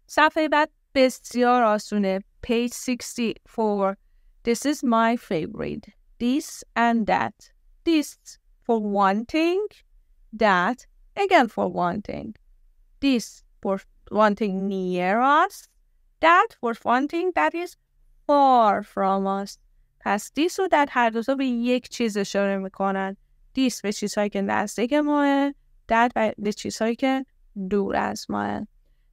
صفحه بعد بسیار آسونه. Page 64. This is my favorite. This and that. This for one thing. That again for one thing. This for one thing near us. That for one thing that is far from us. پس this و that هر دوتا به یک چیز اشاره میکنن. This به چیزهایی که نزدیک ماه. That به چیزهایی که دور از ماه.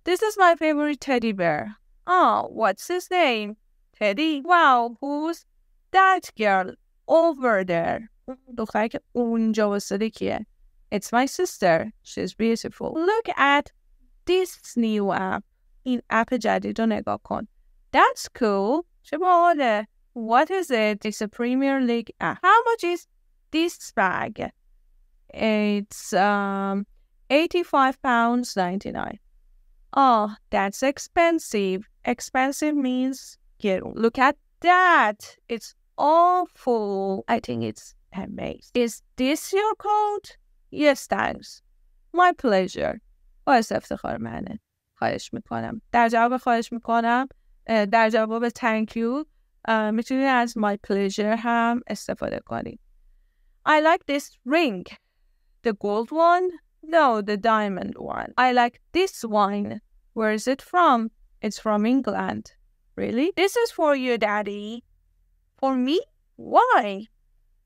This is my favorite teddy bear. Oh, what's his name? Teddy. Wow, who's that girl over there? دختری که اونجا واسده کیه؟ It's my sister. She's beautiful. Look at this new app. این اپ جدید رو نگاه کن. That's cool. چه باحاله. What is it? It's a Premier League app. How much is this bag? It's £85.99. Oh, that's expensive. Expensive means گرون. Look at that. It's awful. I think it's amazing. Is this your coat? Yes, thanks. My pleasure. باعث افتخار منه. خواهش میکنم. در جواب خواهش میکنم، در جواب thank you میتونید از my pleasure هم استفاده کنید. I like this ring. The gold one? No, the diamond one. I like this wine. Where is it from? It's from England. Really? This is for you, Daddy. For me? Why?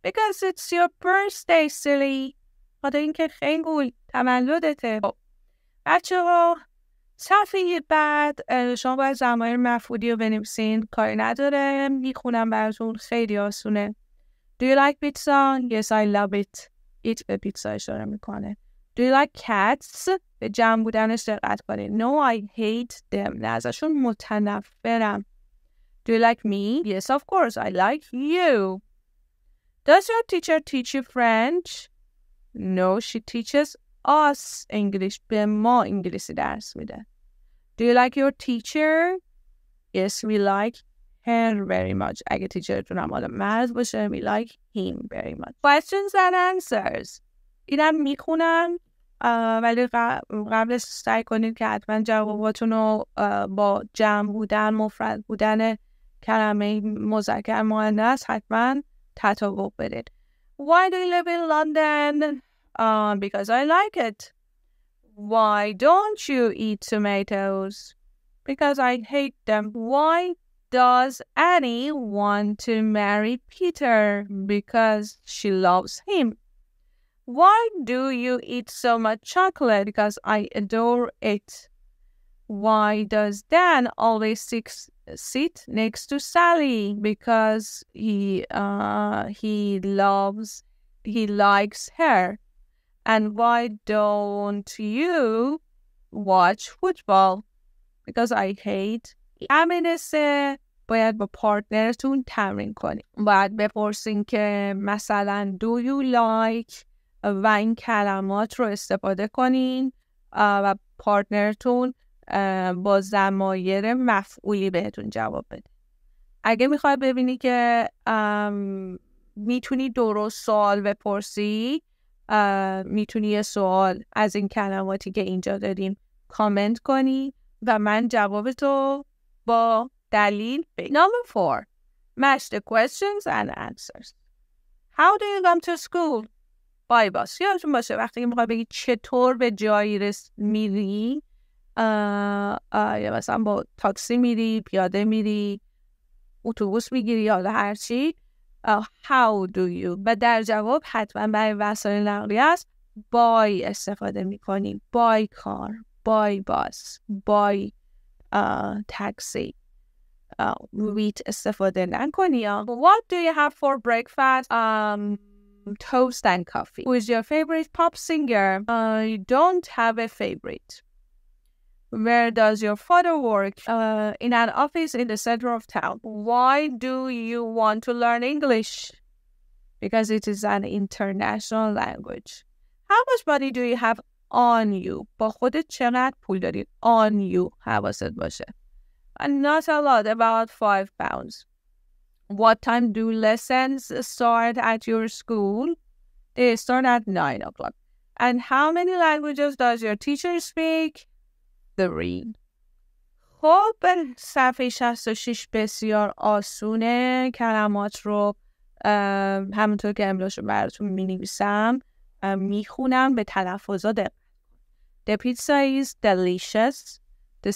Because it's your birthday, silly. خاطر اینکه خیلی تولدته. بچه ها صفحه بعد شما باید ضمایر مفعولی رو بنویسین. کاری نداره، میخونم براتون، خیلی آسونه. Do you like pizza? Yes, I love it. It به پیتزا اشاره میکنه. Do you like cats? به جمع بودنش دقت کنید. No, I hate them. نه ازشون متنفرم. Do you like me? Yes, of course, I like you. Does your teacher teach you French? No, she teaches us English. به ما انگلیسی درس میده. Do you like your teacher? Yes, we like her very much. اگه تیچرتون هم حالا مرد باشه, we like him very much. Questions and answers. اینم میخونم ولی قبلش سعی کنید که حتما جواباتون رو با جمع بودن، مفرد بودن کلمه مذکر مؤنث حتما تطابق بدید. Why do you live in London? Because I like it. Why don't you eat tomatoes? Because I hate them. Why does Annie want to marry Peter? Because she loves him. Why do you eat so much chocolate? Because I adore it. Why does Dan always sit next to Sally? Because he likes her. And why don't you watch football? Because I hate. امینسه باید با پارتنرتون تمرین کنید. باید بپرسین که مثلا do you like و این کلمات رو استفاده کنین و پارتنرتون با ضمایر مفعولی بهتون جواب بده. اگه میخوای ببینی که میتونی درست سوال بپرسی، میتونی یه سوال از این کلماتی که اینجا داریم کامنت کنی و من جوابتو با دلیل بگم. Number 4. Match the questions and answers. How do you come to school? By bus. یادتون باشه وقتی که میخوای بگی چطور به جایی میری، یا مثلا با تاکسی میری، پیاده میری، اتوبوس میگیری یا هر چی، how do you. و در جواب حتما برای وسایل نقلیه است by استفاده میکنی. by car, by bus, by taxi. with استفاده نکنی. What do you have for breakfast? Toast and coffee. Who is your favorite pop singer? I don't have a favorite. Where does your father work? In an office in the center of town. Why do you want to learn English? Because it is an international language. How much money do you have on you? با خودت چقدر پول داری؟ On you. حواست باشه. And not a lot, about £5. What time do lessons start at your school? They start at 9 o'clock. And how many languages does your teacher speak? 3. خب صفحه 66 بسیار آسونه. کلمات رو همونطور که املاش رو براتون می‌نویسم میخونم، به تلفظات دقت. The pizza is delicious. Your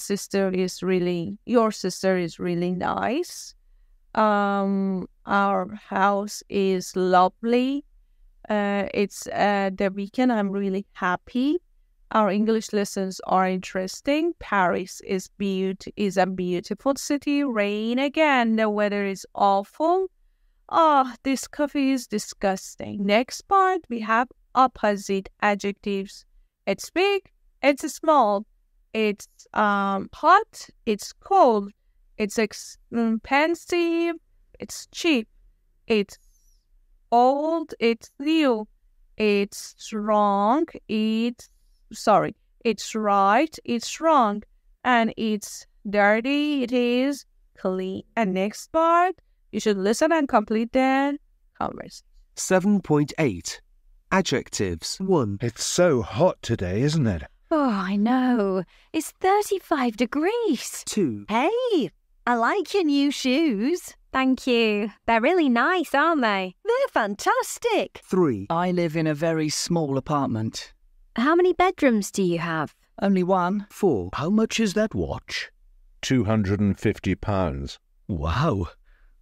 sister is really nice. Our house is lovely. It's the weekend. I'm really happy. Our English lessons are interesting. Paris is a beautiful city. Rain again. The weather is awful. Oh, this coffee is disgusting. Next part, we have opposite adjectives. It's big. It's small. It's hot. It's cold. It's expensive. It's cheap. It's old. It's new. It's wrong. It's right. It's wrong. And it's dirty. It is clean. And next part, you should listen and complete the conversation. 7.8 Adjectives. 1. It's so hot today, isn't it? Oh, I know. It's 35 degrees. 2. Hey, I like your new shoes. Thank you. They're really nice, aren't they? They're fantastic. 3. I live in a very small apartment. How many bedrooms do you have? Only one. 4. How much is that watch? £250. Wow,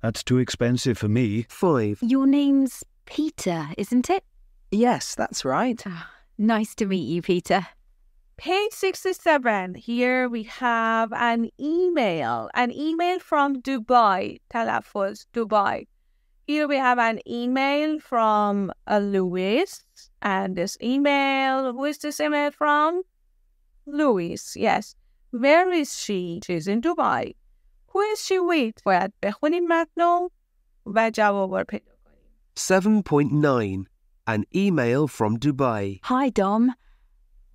that's too expensive for me. 5. Your name's Peter, isn't it? Yes, that's right. Nice to meet you, Peter. Page 67. Here we have an email. An email from Dubai. تلفظ Dubai. Here we have an email from Louis. And this email, who is this email from? Louis, yes. Where is she? She's in Dubai. Who is she with? باید بخونیم متن و جواب رو پیدا کنیم. 7.9 An email from Dubai. Hi, Dom.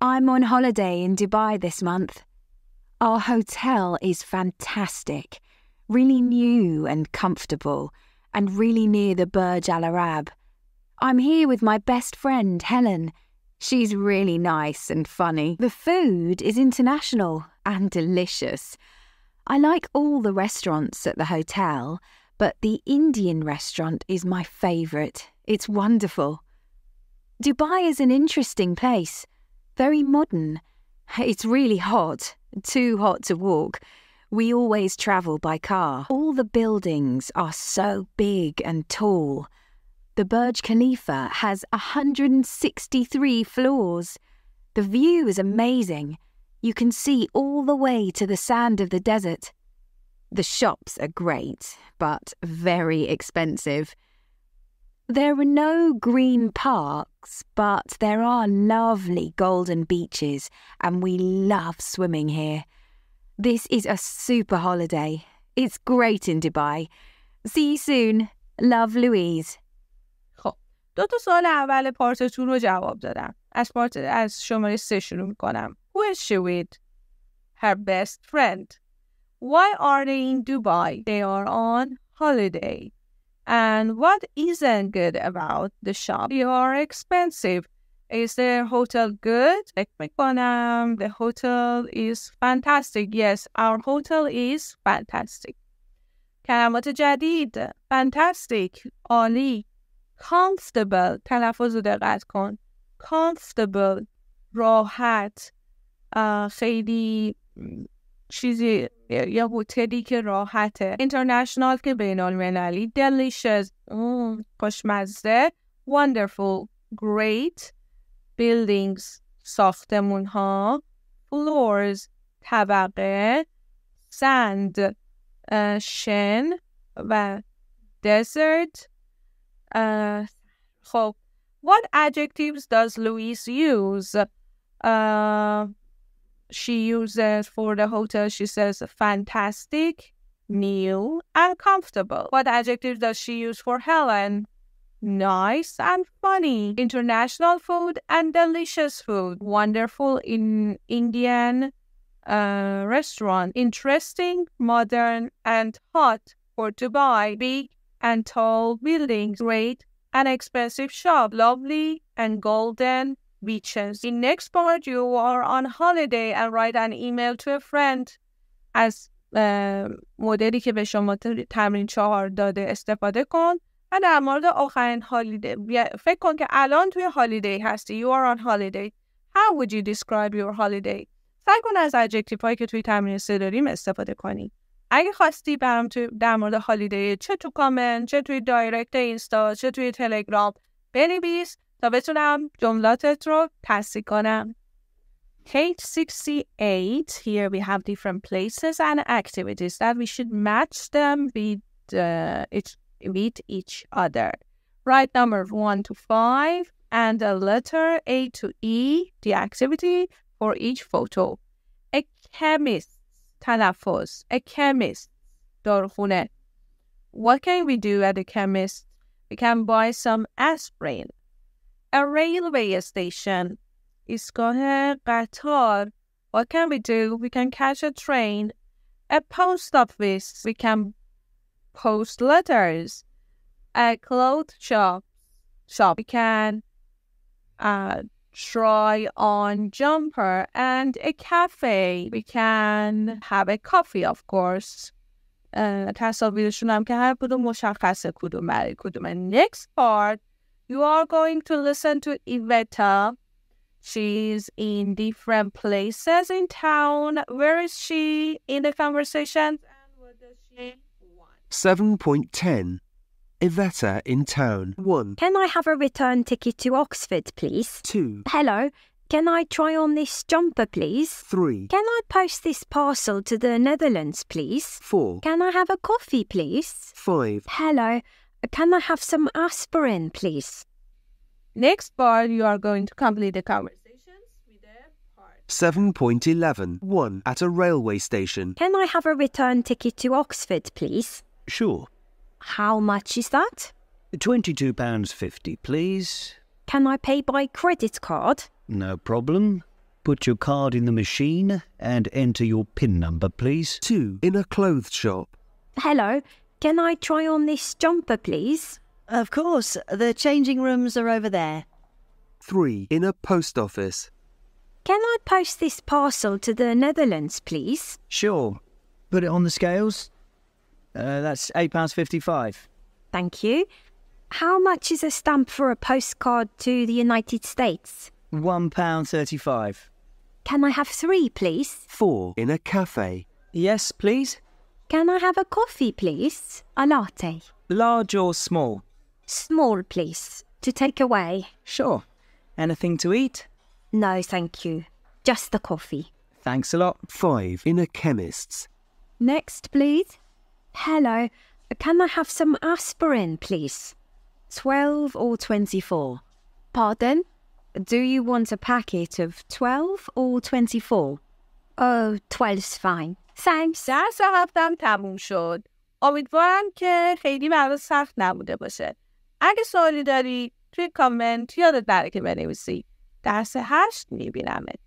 I'm on holiday in Dubai this month. Our hotel is fantastic, really new and comfortable, and really near the Burj Al Arab. I'm here with my best friend, Helen. She's really nice and funny. The food is international and delicious. I like all the restaurants at the hotel, but the Indian restaurant is my favourite. It's wonderful. Dubai is an interesting place. Very modern. It's really hot. Too hot to walk. We always travel by car. All the buildings are so big and tall. The Burj Khalifa has 163 floors. The view is amazing. You can see all the way to the sand of the desert. The shops are great, but very expensive. There are no green parks, but there are lovely golden beaches, and we love swimming here. This is a super holiday. It's great in Dubai. See you soon. Love, Louise. خب 2 سوال اول پارت 2 رو جواب دادم. از شماره 3 شروع میکنم. Who is she with? Her best friend. Why are they in Dubai? They are on holiday. And what isn't good about the shop? They are expensive. Is the hotel good? The hotel is fantastic. Yes, our hotel is fantastic. کلمات جدید. Fantastic. عالی. Comfortable. تلفظ رو دقت کن. Comfortable. راحت. خیلی چیزی یا هتلی که راحته. International که بین المللی. Delicious. خوشمزه. Wonderful. Great. Buildings. ساختمون ها. Floors. طبقه. Sand. شن و desert. خب what adjectives does Louise use? She uses for the hotel, she says fantastic, new, and comfortable. What adjectives does she use for Helen? Nice and funny. International food and delicious food. Wonderful in Indian restaurant. Interesting, modern, and hot for Dubai. Big and tall buildings. Great and expensive shop. Lovely and golden beaches. In next part, you are on holiday and write an email to a friend. از مدلی که به شما تمرین 4 داده استفاده کن و در مورد آخرین هالیدی فکر کن که الان توی هالیدی هستی. You are on holiday. How would you describe your holiday? سعی کن از ادجکتیو هایی که توی تمرین 3 داریم استفاده کنی. اگه خواستی برام در مورد هالیدی چه تو کامنت، چه توی دایرکت اینستا، چه توی تلگرام بنویس تا بتونم جملاتت رو تصحیح کنم. Page 68, here we have different places and activities that we should match them with each other. Write number 1 to 5 and a letter A to E, the activity for each photo. A chemist, تلفظ, a chemist, داروخونه. What can we do at the chemist? We can buy some aspirin. A railway station, ایستگاه قطار. What can we do? We can catch a train. A post office, we can post letters. A clothes shop, we can try on jumper. And a cafe, we can have a coffee, of course. تصاویرشون هم که هر کدوم مشخصه کدوم برای کدوم. Next part, you are going to listen to Iveta. She's in different places in town. Where is she in the conversation? And what does she want? 7.10. Iveta in town. 1. Can I have a return ticket to Oxford, please? 2. Hello, can I try on this jumper, please? 3. Can I post this parcel to the Netherlands, please? 4. Can I have a coffee, please? 5. Hello, can I have some aspirin, please? Next part, you are going to complete the conversations with the part. 7.11. 1. At a railway station. Can I have a return ticket to Oxford, please? Sure. How much is that? £22.50, please. Can I pay by credit card? No problem. Put your card in the machine and enter your PIN number, please. 2. In a clothes shop. Hello, can I try on this jumper, please? Of course, the changing rooms are over there. 3. In a post office. Can I post this parcel to the Netherlands, please? Sure. Put it on the scales. That's £8.55. Thank you. How much is a stamp for a postcard to the United States? £1.35. Can I have 3, please? 4. In a cafe. Yes, please. Can I have a coffee, please? A latte. Large or small? Small, please. To take away. Sure. Anything to eat? No, thank you. Just the coffee. Thanks a lot. 5. In a chemist's. Next, please. Hello, can I have some aspirin, please? 12 or 24? Pardon? Do you want a packet of 12 or 24? Oh, 12's fine. Thanks. درس هفتم تموم شد. امیدوارم که خیلی برات سخت نبوده باشه. اگه سوالی داری توی کامنت یادت نره که بنویسی. درس 8 میبینمت.